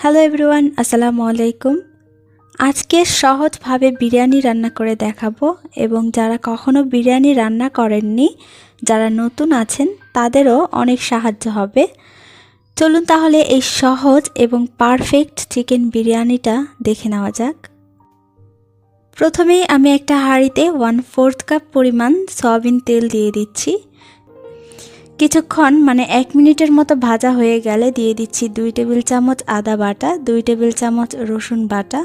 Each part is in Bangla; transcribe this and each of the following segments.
হ্যালো এভরিওয়ান, আসসালামু আলাইকুম। আজকে সহজভাবে বিরিয়ানি রান্না করে দেখাবো এবং যারা কখনো বিরিয়ানি রান্না করেননি, যারা নতুন আছেন তাদেরও অনেক সাহায্য হবে। চলুন তাহলে এই সহজ এবং পারফেক্ট চিকেন বিরিয়ানিটা দেখে নেওয়া যাক। প্রথমেই আমি একটা হাঁড়িতে 1/4 কাপ পরিমাণ সয়াবিন তেল দিয়ে দিচ্ছি। কিছুক্ষণ 1 মিনিটের মতো ভাজা হয়ে গেলে দিয়ে দিচ্ছি 2 টেবিল চামচ আদা বাটা, 2 টেবিল চামচ রসুন বাটা।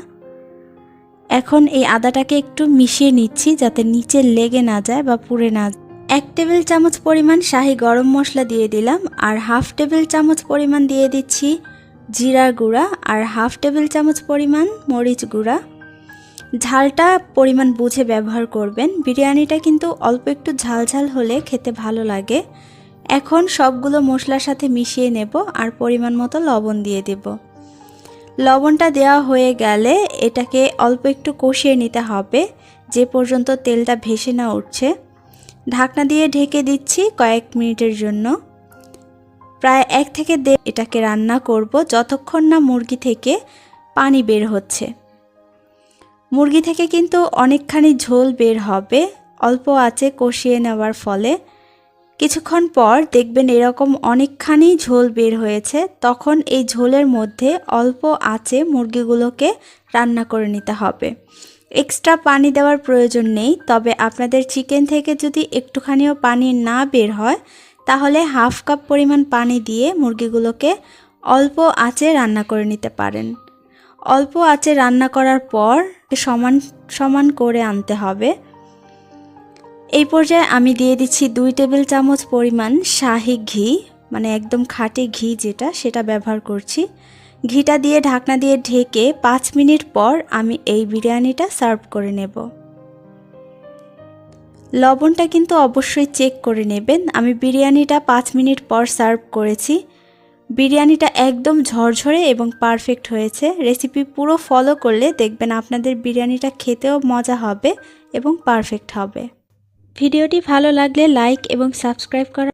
এখন এই আদাটাকে একটু মিশিয়ে নিচ্ছি যাতে নিচে লেগে না যায় বা পুড়ে না যায়। 1 টেবিল চামচ পরিমাণ শাহি গরম মশলা দিয়ে দিলাম আর 1/2 টেবিল চামচ পরিমাণ দিয়ে দিচ্ছি জিরার গুঁড়া আর 1/2 টেবিল চামচ পরিমাণ মরিচ গুঁড়া। ঝালটা পরিমাণ বুঝে ব্যবহার করবেন, বিরিয়ানিটা কিন্তু অল্প একটু ঝাল হলে খেতে ভালো লাগে। এখন সবগুলো মশলার সাথে মিশিয়ে নেব আর পরিমাণ মতো লবণ দিয়ে দেব। লবণটা দেওয়া হয়ে গেলে এটাকে অল্প একটু কষিয়ে নিতে হবে যে পর্যন্ত তেলটা ভেসে না উঠছে। ঢাকনা দিয়ে ঢেকে দিচ্ছি কয়েক মিনিটের জন্য। প্রায় 1 থেকে 1.5 এটাকে রান্না করব যতক্ষণ না মুরগি থেকে পানি বের হচ্ছে। মুরগি থেকে কিন্তু অনেকখানি ঝোল বের হবে অল্প আঁচে কষিয়ে নেওয়ার ফলে। কিছুক্ষণ পর দেখবেন এরকম অনেকখানি ঝোল বের হয়েছে, তখন এই ঝোলের মধ্যে অল্প আঁচে মুরগিগুলোকে রান্না করে নিতে হবে। এক্সট্রা পানি দেওয়ার প্রয়োজন নেই, তবে আপনাদের চিকেন থেকে যদি একটুখানিও পানি না বের হয় তাহলে 1/2 কাপ পরিমাণ পানি দিয়ে মুরগিগুলোকে অল্প আঁচে রান্না করে নিতে পারেন। অল্প আঁচে রান্না করার পর সমান সমান করে আনতে হবে। এই পর্যায়ে আমি দিয়ে দিচ্ছি 2 টেবিল চামচ পরিমাণ শাহি ঘি, একদম খাঁটি ঘি যেটা, সেটা ব্যবহার করছি। ঘিটা দিয়ে ঢাকনা দিয়ে ঢেকে 5 মিনিট পর আমি এই বিরিয়ানিটা সার্ভ করে নেব। লবণটা কিন্তু অবশ্যই চেক করে নেবেন। আমি বিরিয়ানিটা 5 মিনিট পর সার্ভ করেছি। বিরিয়ানিটা একদম ঝরঝরে এবং পারফেক্ট হয়েছে। রেসিপি পুরো ফলো করলে দেখবেন আপনাদের বিরিয়ানিটা খেতেও মজা হবে এবং পারফেক্ট হবে। ভিডিওটি ভালো লাগলে লাইক এবং সাবস্ক্রাইব করা